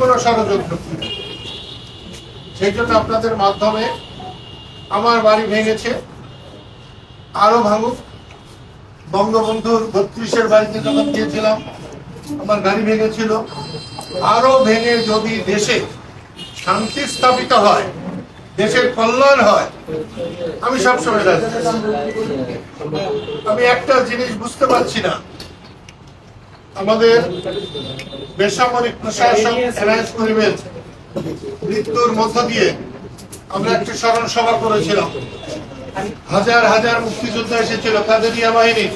কোনো ষড়যন্ত্র। সেই জন্য আপনাদের মাধ্যমে আমার বাড়ি ভেঙেছে, আরো ভাঙুক। বঙ্গবন্ধুর 32-এর বাড়িতে যখন গিয়েছিলাম আমার গাড়ি ভেঙেছিল, আরো ভেঙে যদি দেশে শান্তি স্থাপিত হয়, দেশের কল্যাণ হয়, আমি সবসময় রাজি। আমি একটা জিনিস বুঝতে পারছি না, আমাদের বেসামরিক প্রশাসন অ্যারেঞ্জ করিবেন মৃত্যুর মধ্য দিয়ে আমরা একটি স্মরণ সভা করেছিলাম। হাজার হাজার মুক্তিযোদ্ধা এসেছিল, কাদেরিয়া বাহিনী,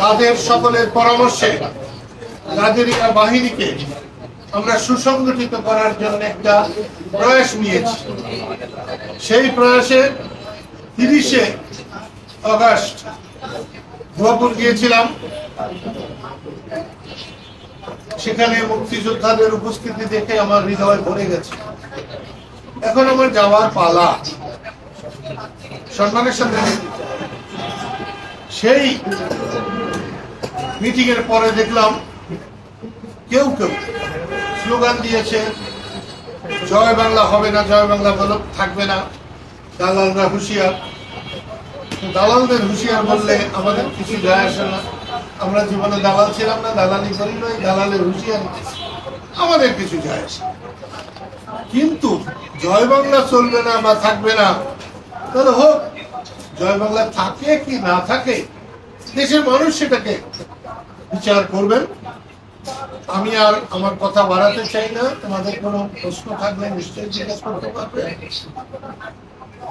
তাদের সকলের পরামর্শে কাদেরিয়া বাহিনীকে আমরা সুসংগঠিত করার জন্য একটা প্রয়াস নিয়েছি। সেই প্রয়াসে 30শে আগস্ট দুয়াপুর গিয়েছিলাম। সেখানে মুক্তিযোদ্ধাদের উপস্থিতি দেখে আমার হৃদয় ভরে গেছে। এখন আমার যাওয়ার পালা, সম্মানের সাথে। সেই মিটিং এর পরে দেখলাম কেউ কেউ স্লোগান দিয়েছে, জয় বাংলা হবে না, জয় বাংলা বলো থাকবে না, দালালরা হুঁশিয়ার। দালালদের হুঁশিয়ার বললে আমাদের কিছু যায় আসে না। আমরা জীবনে দালাল ছিলাম না, দালালি করি নয়, দালালের হুঁশিয়ার আমাদের কিছু যায় আসে। কিন্তু জয় বাংলা চলবে না বা থাকবে না, তাহলে হোক, জয় বাংলা থাকে কি না থাকে দেশের মানুষ সেটাকে বিচার করবেন। আমি আর আমার কথা বাড়াতে চাই না। তোমাদের কোনো প্রশ্ন থাকলে নিশ্চয়ই জিজ্ঞাসা করতে পারবে।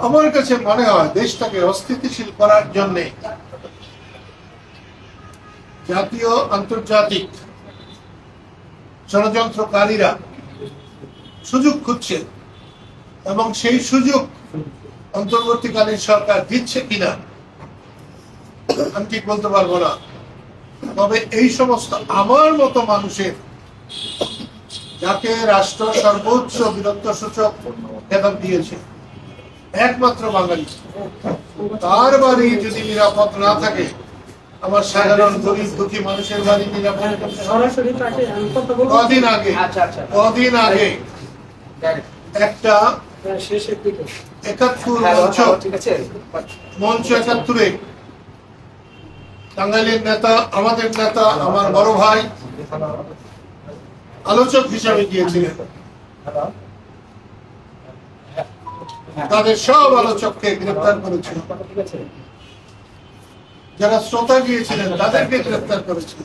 আমার কাছে মনে হয় দেশটাকে অস্থিতিশীল করার জন্য জাতীয় আন্তর্জাতিক ষড়যন্ত্রকারীরা সুযোগ খুঁজছে, এবং সেই সুযোগ অন্তর্বর্তীকালীন সরকার দিচ্ছে কিনা আমি ঠিক বলতে পারবো না। তবে এই সমস্ত আমার মতো মানুষের, যাকে রাষ্ট্র সর্বোচ্চ বীরত্ব সূচক খেতাব দিয়েছে, একমাত্র বাঙালি, তার বাড়ি যদি নিরাপদ না থাকে, আমার সাধারণ গরিব দুঃখী মানুষের বাড়ি নিরাপদ। কদিন আগে একটা 71 মঞ্চ 71-এ টাঙ্গাইলের নেতা, আমাদের নেতা, আমার বড় ভাই আলোচক হিসাবে গিয়েছিলেন। তাদের সব আলোচককে গ্রেফতার করেছিল। যারা শ্রোতা গিয়েছিলেন তাদেরকে গ্রেফতার করেছিল,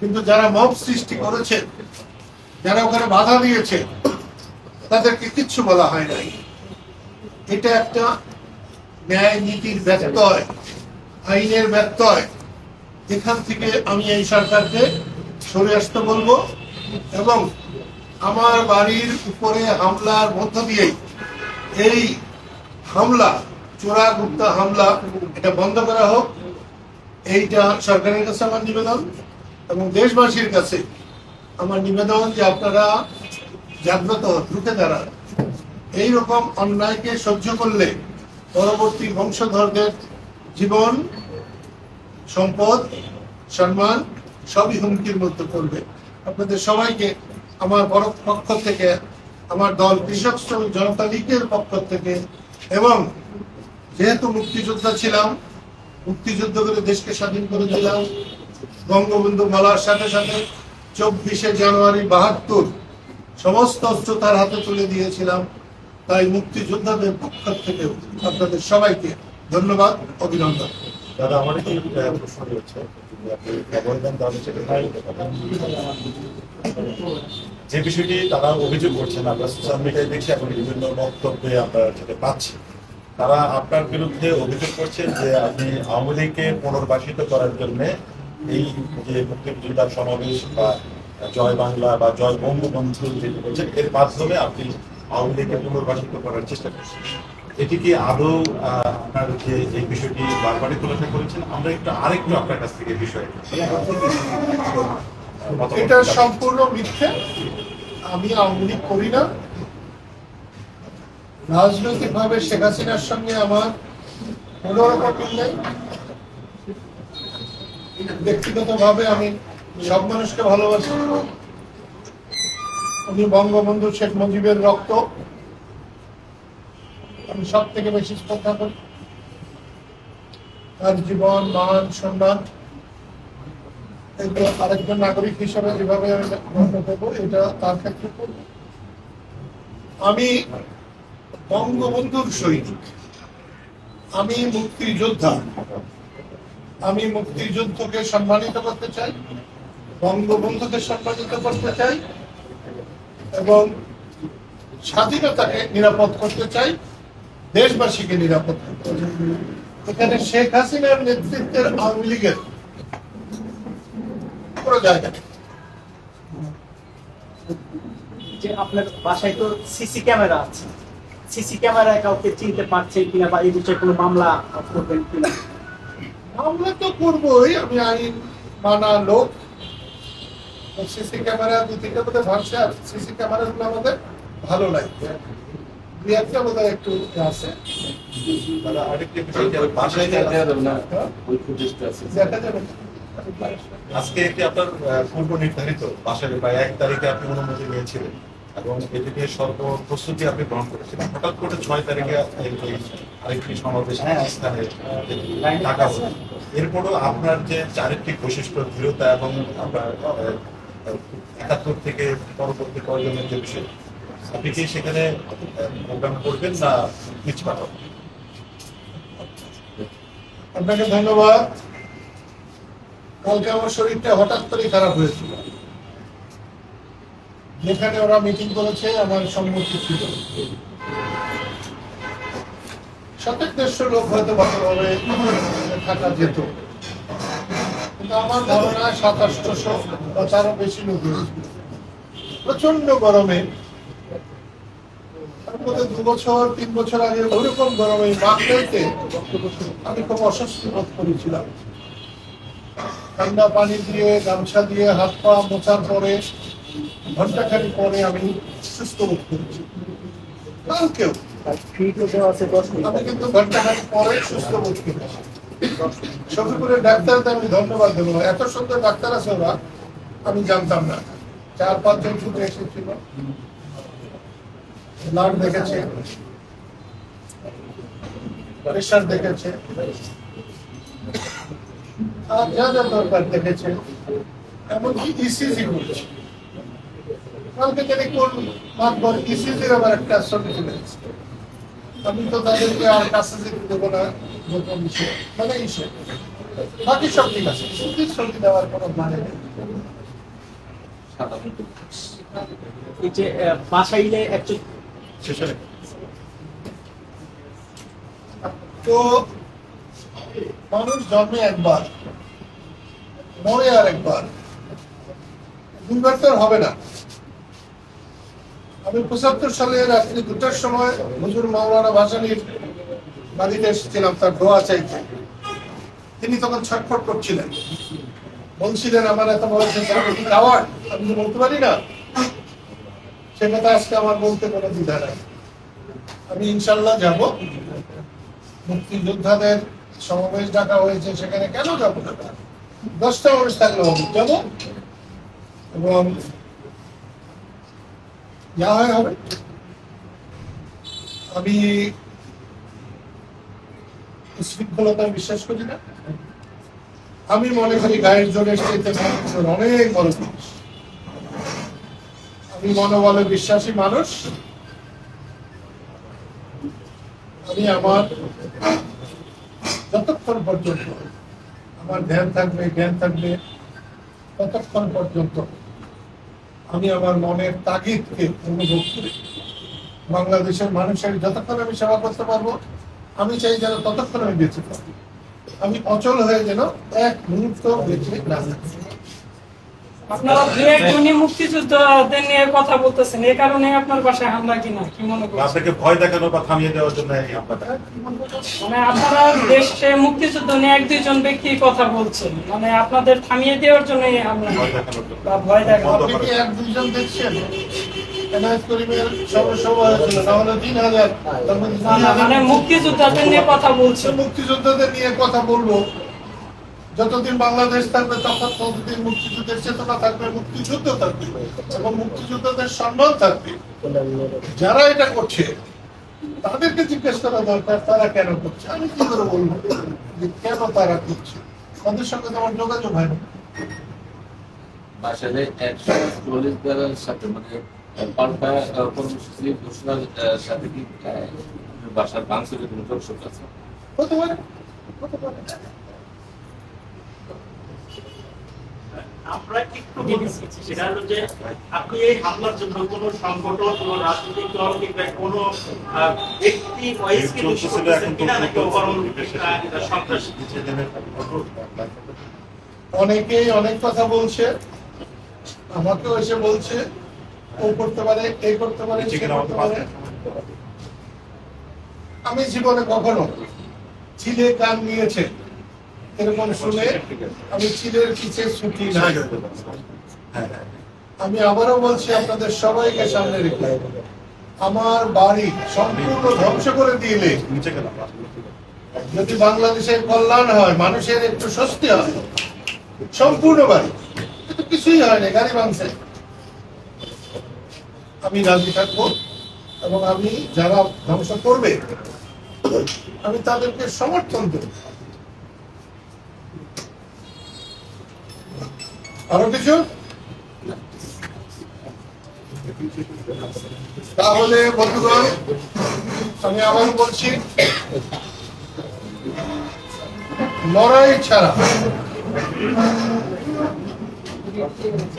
কিন্তু যারা মব সৃষ্টি করেছেন, যারা ওখানে বাধা দিয়েছে, তাদেরকে কিচ্ছু বলা হয় নাই। এটা একটা ন্যায় নীতির ব্যত্যয়, আইনের ব্যত্যয়। এখান থেকে আমি এই সরকারকে সরে আসতে বলবো, এবং আমার বাড়ির উপরে হামলার মধ্য দিয়েই এই হামলা, চোরা গুপ্তা হামলা, এটা বন্ধ করা হোক। এইটা সরকারের কাছে আমার নিবেদন, এবং দেশবাসীর কাছে আমার নিবেদন যে আপনারা জাগ্রত রুখে দাঁড়ান। এইরকম অন্যায়কে সহ্য করলে পরবর্তী বংশধরদের জীবন, সম্পদ, সম্মান সবই হুমকির মধ্যে পড়বে। আপনাদের সবাইকে আমার বড় পক্ষ থেকে, আমার দল কৃষক শ্রমিক জনতা লীগের পক্ষ থেকে, এবং যেহেতু মুক্তিযোদ্ধা ছিলাম, মুক্তিযুদ্ধ করে দেশকে স্বাধীন করে দিলাম, বঙ্গবন্ধু বলার সাথে সাথে 24শে জানুয়ারি 72 সমস্ত অস্ত্র তার হাতে তুলে দিয়েছিলাম। তাই মুক্তিযোদ্ধাদের পক্ষ থেকে আপনাদের সবাইকে ধন্যবাদ, অভিনন্দন। দাদা, আমার একটি প্রশ্ন রয়েছে, যে বিষয়টি তারা অভিযোগ করছেন, আমরা সোশ্যাল মিডিয়ায় দেখছি এবং বিভিন্ন বক্তব্যে আমরা যেটা পাচ্ছি, তারা আপনার বিরুদ্ধে অভিযোগ করছেন যে আপনি আওয়ামী লীগকে পুনর্বাসিত করার জন্য এই যে মুক্তিযোদ্ধার সমাবেশ বা জয় বাংলা বা জয় বঙ্গবন্ধু যেটি বলছেন, এর মাধ্যমে আপনি আওয়ামী লীগকে পুনর্বাসিত করার চেষ্টা করছেন। এটি কি আদৌ আপনার যে এই বিষয়টি বারবারই খোলাসা করেছেন? আমরা আরেকটু আপনার কাছ থেকে বিষয়ে এটা সম্পূর্ণ মিথ্যে। আমি আওয়ামী লীগ করি না। রাজনৈতিক ভাবে শেখ হাসিনার সঙ্গে আমার কোনো রকম মিল নেই। ব্যক্তিগত ভাবে আমি সব মানুষকে ভালোবাসি, উনি বঙ্গবন্ধু শেখ মুজিবের রক্ত আমি সব থেকে বেশি শ্রদ্ধা করি। তার জীবন, মান, সম্মান এগুলো আরেকজন নাগরিক হিসেবে যেভাবে আমি গ্রহণ করবো, এটা তার ক্ষেত্রে করব। আমি বঙ্গবন্ধুর সৈনিক, আমি মুক্তিযোদ্ধা, আমি মুক্তিযুদ্ধকে সম্মানিত করতে চাই, বঙ্গবন্ধুকে সম্মানিত করতে চাই এবং স্বাধীনতাকে নিরাপদ করতে চাই, দেশবাসীকে নিরাপদ করতে চাই। এখানে শেখ হাসিনার নেতৃত্বের আওয়ামী লীগের পুরো জায়গা নেই। যে আপনার বাসায় তো সিসি ক্যামেরা আছে, সিসি ক্যামেরায় কাউকে চিনতে পারছেন কিনা বা এই বিষয়ে কোনো মামলা করবেন কিনা? মামলা তো করবোই, আমি আইন মানা লোক। সিসি ক্যামেরা 2-3টা বোধহয় ভাবছে, আর সিসি ক্যামেরা গুলো আমাদের ভালো লাগে, 2-1টা বোধহয় একটু আছে। দাদা আরেকটি বিষয়, যে বাসায় যে দেখা যাবে। আজকে একটি আপনার পূর্ব নির্ধারিত বাসায় প্রায় 1 তারিখে আপনি অনুমতি নিয়েছিলেন এবং এটিকে সর্ব প্রস্তুতি আপনি গ্রহণ করেছিলেন। হঠাৎ করে 6 তারিখে আরেকটি সমাবেশ স্থানে ডাকা হলো। এরপরও আপনার যে চারিত্রিক বৈশিষ্ট্য, দৃঢ়তা এবং আপনার 71 থেকে পরবর্তী প্রয়োজনের যে বিষয়, আপনি কি সেখানে প্রোগ্রাম করবেন না পিছ পাঠাবেন? আপনাকে ধন্যবাদ। কালকে আমার শরীরটা হঠাৎ করে খারাপ হয়েছিল। যেখানে ওরা মিটিং করেছে আমার সম্মতি ছিল। 1,700 লোক হয়তো ভালোভাবে থাকা যেত, কিন্তু আমার ধারণা 700-800 বা তারও বেশি লোক হয়েছিল। প্রচন্ড গরমে, তারপরে 2 বছর 3 বছর আগে ওইরকম গরমে মাঠে আমি খুব অস্বস্তি বোধ করেছিলাম। ঠান্ডা পানি দিয়ে, গামছা দিয়ে হাত পা মোছার পরে ঘন্টাখানি পরে আমি সুস্থ বোধ করেছি। কালকেও আমি কিন্তু ঘন্টাখানি পরে সুস্থ বোধ করেছি। শফিপুরের ডাক্তারদের আমি ধন্যবাদ দেবো। এত সুন্দর ডাক্তার আছে ওরা, আমি জানতাম না। 4-5 জন শুধু এসেছিল, ব্লাড দেখেছে, প্রেশার দেখেছে, আর যা যা দরকার দেখেছে, এমনকি ইসিজি করছে। কালকে জানি কোন মাতবর ইসিজির আবার একটা ছবি তুলে দিচ্ছে। আমি তো তাদেরকে আর কাছে যেতে দেবো না, মানে ইসে বাকি সব ঠিক আছে, ইসিজির ছবি দেওয়ার কোনো মানে নেই। এই যে বাসাইলে একজন তো মানুষ জন্মে একবার, মরে আর একবার, 2বার তো আর হবে না। আমি 75 সালে রাত্রি 2টার সময় হুজুর মাওলানা ভাসানীর বাড়িতে এসেছিলাম তার দোয়া চাইতে। তিনি তখন ছটফট করছিলেন, বলছিলেন আমার এত বয়সে খাওয়ার আমি তো বলতে পারি না। সে কথা আজকে আমার বলতে কোনো দ্বিধা নাই। আমি ইনশাল্লাহ যাব। মুক্তিযোদ্ধাদের সমাবেশ ডাকা হয়েছে, সেখানে কেন যাবো না? 10টা মানুষ থাকলে হবে, যাবো এবং যা হয় হবে। আমি শৃঙ্খলতায় বিশ্বাস করি না। আমি মনে করি গায়ের জোরে চাইতে মানুষের অনেক বড় জিনিস। আমি মনোবলে বিশ্বাসী মানুষ। আমি আমার যতক্ষণ পর্যন্ত আমার ধ্যান থাকবে, জ্ঞান থাকবে, ততক্ষণ পর্যন্ত আমি আমার মনের তাগিদকে অনুভব করি। বাংলাদেশের মানুষের যতক্ষণ আমি সেবা করতে পারবো, আমি চাই যেন ততক্ষণ আমি বেঁচে থাকি। আমি অচল হয়ে যেন এক মুহূর্ত বেঁচে না থাকি। আপনারা দু একজনই মুক্তিযোদ্ধাদের নিয়ে কথা বলতেছেন, এই কারণে আপনার বাসায় হামলা কিনা কি মনে করছেন? আপনাকে ভয় দেখানো বা থামিয়ে দেওয়ার জন্য এই হামলাটা? মানে আপনারা দেশে মুক্তিযুদ্ধ নিয়ে 1-2 জন ব্যক্তি কথা বলছেন, মানে আপনাদের থামিয়ে দেওয়ার জন্য এই হামলা ভয় দেখানোর জন্য। বা ভয় দেখানো। আপনি কি 1-2 জন দেখছেন? এনায়েত করিমের সভা হয়েছিল, তাহলে 3000। না, মানে মুক্তিযোদ্ধাদের নিয়ে কথা বলছেন। মুক্তিযোদ্ধাদের নিয়ে কথা বলবো, যতদিন বাংলাদেশ থাকবে ততদিন মুক্তিযুদ্ধের চেতনা থাকবে, মুক্তিযুদ্ধ থাকবে এবং মুক্তিযোদ্ধাদের সম্মান থাকবে। যারা এটা করছে তাদেরকে জিজ্ঞেস করা দরকার তারা কেন করছে। আমি কি করে বলবো যে কেন তারা করছে? তাদের সঙ্গে তো আমার যোগাযোগ হয় না। বাসায় 144 ধারার সাথে মানে পাল্টা কর্মসূচি ঘোষণার সাথে কি বাসার ভাঙচুরের কোনো যোগসূত্র আছে? হতে পারে, হতে পারে। আমরা একটু বলছি সেটা হলো যে আপনি এই হামলার জন্য কোনো সংগঠন, কোনো রাজনৈতিক দল কিংবা কোনো ব্যক্তি ওয়াইজকে দোষী করতেছেন কিনা, নাকি ওভারঅল এটা সন্ত্রাসী? অনেকেই অনেক কথা বলছে, আমাকেও এসে বলছে ও করতে পারে, এই করতে পারে, সে করতে পারে। আমি জীবনে কখনো চিলে কান নিয়েছে এরকম শুনে আমি চিলের পিছে ছুটি নাই। আমি আবারও বলছি আপনাদের সবাইকে সামনে রেখে, আমার বাড়ি সম্পূর্ণ ধ্বংস করে দিলে যদি বাংলাদেশের কল্যাণ হয়, মানুষের একটু স্বস্তি হয়, সম্পূর্ণ বাড়ি কিন্তু কিছুই হয় না, গাড়ি ভাঙছে, আমি রাজি থাকবো এবং আমি যারা ধ্বংস করবে আমি তাদেরকে সমর্থন দেব। আরো কিছু? তাহলে বন্ধুগণ আমি আবার বলছি, লড়াই ছাড়া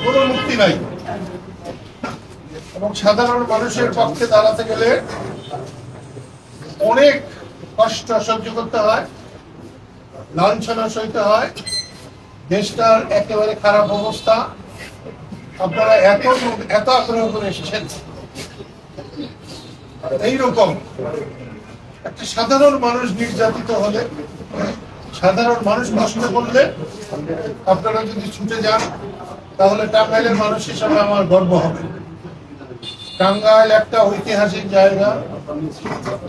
কোনো মুক্তি নাই এবং সাধারণ মানুষের পক্ষে দাঁড়াতে গেলে অনেক কষ্ট সহ্য করতে হয়, লাঞ্ছনা সইতে হয়। দেশটার একেবারে খারাপ অবস্থা। আপনারা এত আগ্রহ করে এসেছেন, এইরকম একটা সাধারণ মানুষ নির্যাতিত হলে, সাধারণ মানুষ কষ্ট করলে আপনারা যদি ছুটে যান তাহলে টাঙ্গাইলের মানুষ হিসাবে আমার গর্ব হবে। টাঙ্গাইল একটা ঐতিহাসিক জায়গা।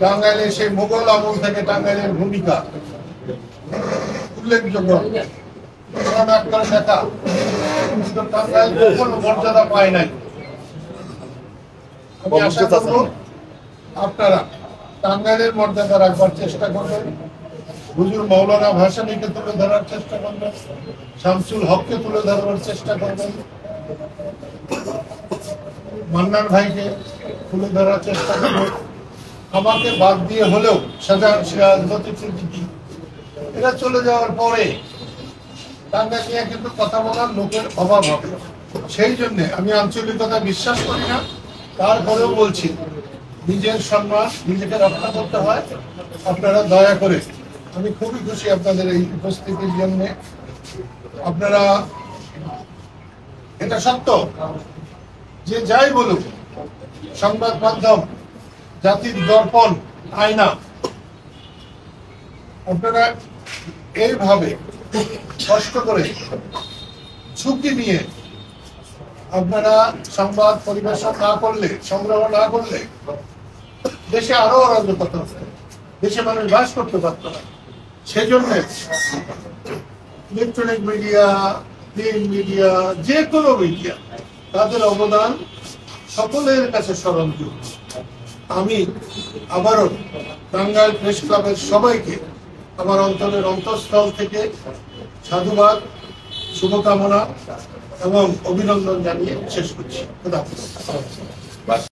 টাঙ্গাইলের সেই মোগল আমল থেকে টাঙ্গাইলের ভূমিকা উল্লেখযোগ্য। টাঙ্গাইল কখনো মর্যাদা পায় নাই। আমি আশা করব আপনারা টাঙ্গাইলের মর্যাদা রাখবার চেষ্টা করবেন। হুজুর মৌলানা ভাসানীকে তুলে ধরার চেষ্টা করবেন, শামসুল হককে তুলে ধরবার চেষ্টা করবেন, মান্নান ভাইকে তুলে ধরার চেষ্টা করবেন। আমাকে বাদ দিয়ে হলেও শাহজাহান সিরাজ, লতিফ সিদ্দিকী এরা চলে যাওয়ার পরে টাঙ্গাইল নিয়ে কিন্তু কথা বলার লোকের অভাব হবে। সেই জন্য আমি আঞ্চলিকতা বিশ্বাস করি না, তারপরেও বলছি নিজের সম্মান নিজেকে রক্ষা করতে হয়। আপনারা দয়া করে, আমি খুবই খুশি আপনাদের এই উপস্থিতির জন্য। আপনারা, এটা সত্য যে যাই বলুক, সংবাদ মাধ্যম জাতির দর্পণ, আয়না। আপনারা এইভাবে কষ্ট করে ঝুঁকি নিয়ে আপনারা সংবাদ পরিবেশন না করলে, সংগ্রহ না করলে দেশে আরো অরাজকতা হতো, দেশে মানুষ বাস করতে পারত না। সেজন্য ইলেকট্রনিক মিডিয়া, প্রিন্ট মিডিয়া, যে কোনো মিডিয়া, তাদের অবদান সকলের কাছে স্মরণীয়। আমি আবারও টাঙ্গাইল প্রেস ক্লাবের সবাইকে আমার অন্তরের অন্তঃস্থল থেকে সাধুবাদ, শুভকামনা এবং অভিনন্দন জানিয়ে শেষ করছি। খোদা হাফেজ।